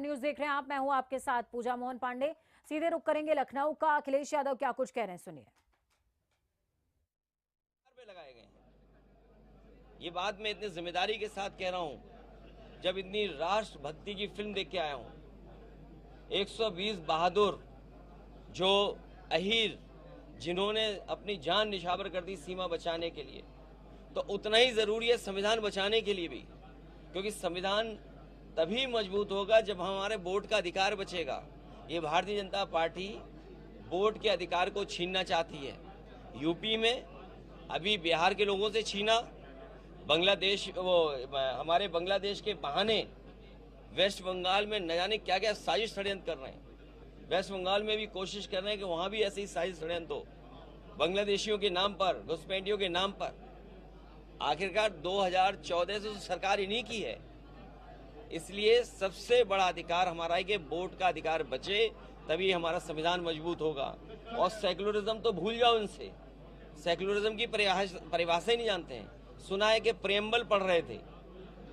News देख रहे हैं आप, मैं हूं आपके साथ पूजा मोहन पांडे। सीधे रुक करेंगे लखनऊ का। अखिलेश यादव क्या कुछ कह रहे हैं, सुनिए। लगाए गए हैं, ये बात मैं इतनी जिम्मेदारी के साथ कह रहा हूं। जब इतनी राष्ट्रभक्ति की फिल्म देख के आया हूं, 120 बहादुर जो अहीर जिन्होंने अपनी जान निछावर कर दी सीमा बचाने के लिए, तो उतना ही जरूरी है संविधान बचाने के लिए भी, क्योंकि संविधान तभी मजबूत होगा जब हमारे वोट का अधिकार बचेगा। ये भारतीय जनता पार्टी वोट के अधिकार को छीनना चाहती है। यूपी में अभी बिहार के लोगों से छीना, बांग्लादेश हमारे बांग्लादेश के बहाने वेस्ट बंगाल में न जाने क्या क्या साजिश षड्यंत्र कर रहे हैं। वेस्ट बंगाल में भी कोशिश कर रहे हैं कि वहां भी ऐसे ही साजिश षड्यंत्र हो, बांग्लादेशियों के नाम पर, घुसपैठियों के नाम पर। आखिरकार 2014 से तो सरकार इन्हीं की है, इसलिए सबसे बड़ा अधिकार हमारा है कि वोट का अधिकार बचे, तभी हमारा संविधान मजबूत होगा। और सेकुलरिज्म तो भूल जाओ इनसे, सेकुलरिज्म की परिभाषा ही नहीं जानते हैं। सुना है कि प्रेम्बल पढ़ रहे थे,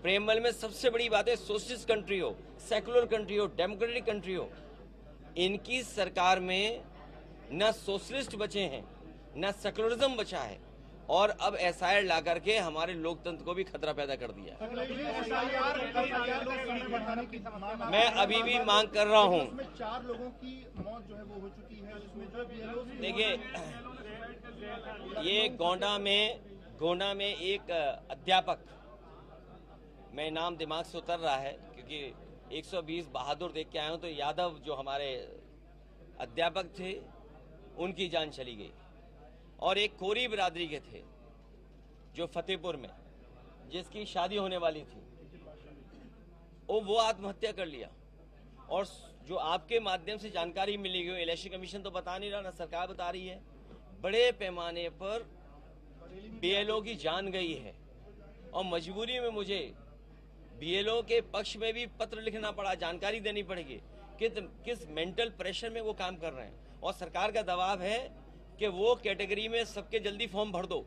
प्रेम्बल में सबसे बड़ी बात है सोशलिस्ट कंट्री हो, सेकुलर कंट्री हो, डेमोक्रेटिक कंट्री हो। इनकी सरकार में न सोशलिस्ट बचे हैं न सेकुलरिज्म बचा है, और अब एसआईआर ला करके हमारे लोकतंत्र को भी खतरा पैदा कर दिया। मैं अभी भी मांग कर रहा हूं। 4 लोगों की मौत जो है वो हो चुकी है, जिसमें जो बीएलओ देखिए, ये गोंडा में एक अध्यापक, मैं नाम दिमाग से उतर रहा है क्योंकि 120 बहादुर देख के आए हूं, तो यादव जो हमारे अध्यापक थे उनकी जान चली गई, और एक कोरी बिरादरी के थे जो फतेहपुर में, जिसकी शादी होने वाली थी, वो आत्महत्या कर लिया। और जो आपके माध्यम से जानकारी मिली गई, इलेक्शन कमीशन तो बता नहीं रहा, ना सरकार बता रही है, बड़े पैमाने पर बीएलओ की जान गई है। और मजबूरी में मुझे बीएलओ के पक्ष में भी पत्र लिखना पड़ा, जानकारी देनी पड़ेगी किस मेंटल प्रेशर में वो काम कर रहे हैं। और सरकार का दबाव है कि वो कैटेगरी में सबके जल्दी फॉर्म भर दो।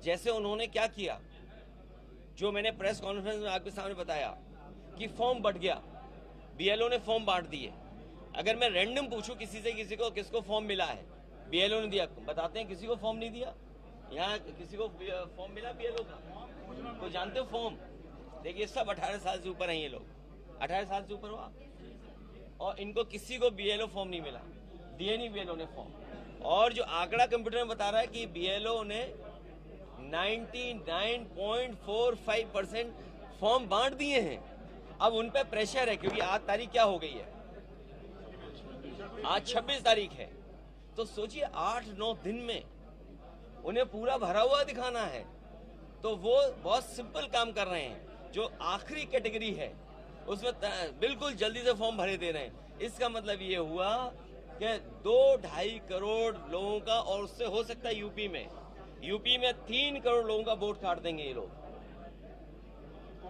जैसे उन्होंने क्या किया, जो मैंने प्रेस कॉन्फ्रेंस में आपके सामने बताया कि फॉर्म बट गया, बीएलओ ने फॉर्म बांट दिए। अगर मैं रैंडम पूछूं किसी से, किसको फॉर्म मिला है, बीएलओ ने दिया, बताते हैं किसी को फॉर्म नहीं दिया। यहाँ किसी को फॉर्म मिला बीएलओ का, तो जानते हो फॉर्म? देखिए, सब 18 साल से ऊपर हैं ये लोग, 18 साल से ऊपर हुआ, और इनको किसी को बीएलओ फॉर्म नहीं मिला, दिए नहीं बीएलओ ने फॉर्म। और जो आंकड़ा कंप्यूटर में बता रहा है कि बीएलओ ने 99.45% फॉर्म बांट दिए हैं। अब उन पे प्रेशर है, क्योंकि आज तारीख क्या हो गई है, आज 26 तारीख है, तो सोचिए 8-9 दिन में उन्हें पूरा भरा हुआ दिखाना है। तो वो बहुत सिंपल काम कर रहे हैं, जो आखिरी कैटेगरी है उसमें बिल्कुल जल्दी से फॉर्म भरे दे रहे हैं। इसका मतलब ये हुआ कि 2-2.5 करोड़ लोगों का, और उससे हो सकता है यूपी में 3 करोड़ लोगों का वोट काट देंगे ये लोग,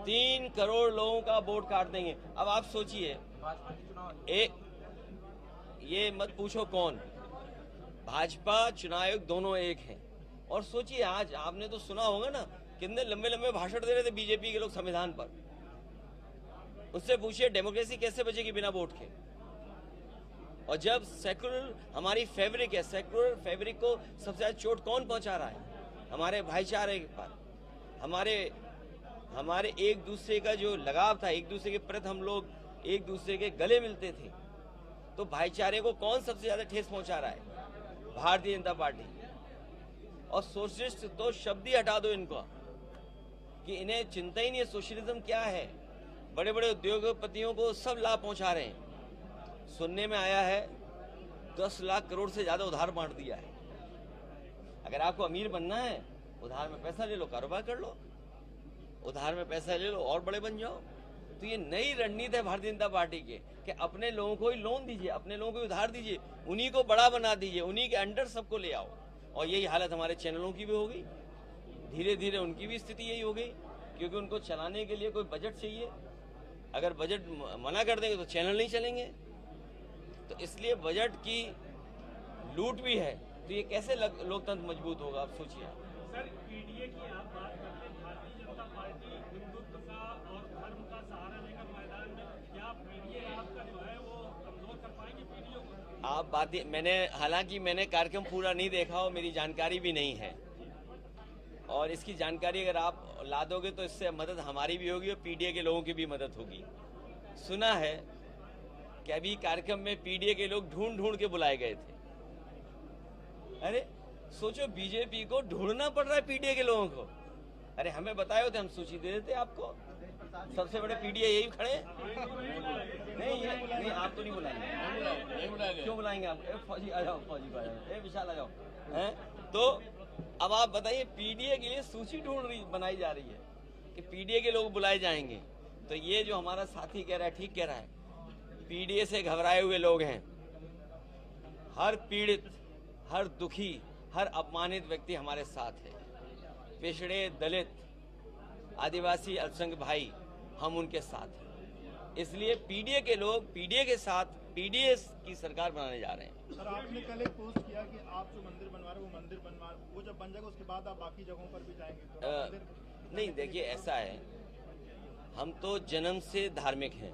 3 करोड़ लोगों का वोट काट देंगे। अब आप सोचिए, ये मत पूछो कौन, भाजपा चुनाव आयोग दोनों एक हैं। और सोचिए, आज आपने तो सुना होगा ना, कितने लंबे लंबे भाषण दे रहे थे बीजेपी के लोग संविधान पर। उससे पूछिए डेमोक्रेसी कैसे बचेगी बिना वोट के। और जब सेकुलर हमारी फैब्रिक है, सेकुलर फैब्रिक को सबसे ज्यादा चोट कौन पहुंचा रहा है? हमारे भाईचारे पर, हमारे एक दूसरे का जो लगाव था, एक दूसरे के प्रति हम लोग एक दूसरे के गले मिलते थे, तो भाईचारे को कौन सबसे ज्यादा ठेस पहुंचा रहा है? भारतीय जनता पार्टी। और सोशलिस्ट तो शब्द ही हटा दो इनको, कि इन्हें चिंता ही नहीं है सोशलिज्म क्या है। बड़े बड़े उद्योगपतियों को सब लाभ पहुंचा रहे हैं। सुनने में आया है 10 लाख करोड़ से ज्यादा उधार बांट दिया है। अगर आपको अमीर बनना है, उधार में पैसा ले लो, कारोबार कर लो, उधार में पैसा ले लो और बड़े बन जाओ। तो ये नई रणनीति है भारतीय जनता पार्टी के, कि अपने लोगों को ही लोन दीजिए, अपने लोगों को उधार दीजिए, उन्हीं को बड़ा बना दीजिए, उन्हीं के अंडर सबको ले आओ। और यही हालत हमारे चैनलों की भी हो गई, धीरे धीरे उनकी भी स्थिति यही हो गई, क्योंकि उनको चलाने के लिए कोई बजट चाहिए। अगर बजट मना कर देंगे तो चैनल नहीं चलेंगे। तो इसलिए बजट की लूट भी है, तो ये कैसे लोकतंत्र मजबूत होगा, आप सोचिए। सर, पीडीए की आप बात करते हैं, भारतीय जनता पार्टी हिंदुत्व का और धर्म का सहारा लेकर मैदान में, क्या पीडीए आप अब बातें हालांकि मैंने कार्यक्रम पूरा नहीं देखा और मेरी जानकारी भी नहीं है, और इसकी जानकारी अगर आप ला दोगे तो इससे मदद हमारी भी होगी और पीडीए के लोगों की भी मदद होगी। सुना है कि अभी कार्यक्रम में पीडीए के लोग ढूंढ ढूंढ के बुलाए गए थे। अरे सोचो, बीजेपी को ढूंढना पड़ रहा है पीडीए के लोगों को। अरे हमें बताए होते, हम सूची दे देते आपको। सबसे बड़े पीडीए यही खड़े हैं। नहीं, आप तो नहीं बुलाएंगे। क्यों बुलाएंगे आप? फौजी आ जाओ, फौजी को आ जाओ, विशाल आ जाओ। हैं तो अब आप बताइए, पीडीए के लिए सूची बनाई जा रही है कि पीडीए के लोग बुलाए जाएंगे। तो ये जो हमारा साथी कह रहा है, ठीक कह रहा है। पीडीए से घबराए हुए लोग हैं। हर पीड़ित, हर दुखी, हर अपमानित व्यक्ति हमारे साथ है। पिछड़े, दलित, आदिवासी, अल्पसंख्यक भाई, हम उनके साथ हैं। इसलिए पीडीए के लोग पीडीए के साथ पीडीए की सरकार बनाने जा रहे हैं। सर, आपने कल एक पोस्ट किया कि आप जो मंदिर बनवा रहे हो वो जब बन जाएगा उसके बाद आप बाकी जगहों पर भी जाएंगे, तो नहीं, देखिए ऐसा है, हम तो जन्म से धार्मिक हैं।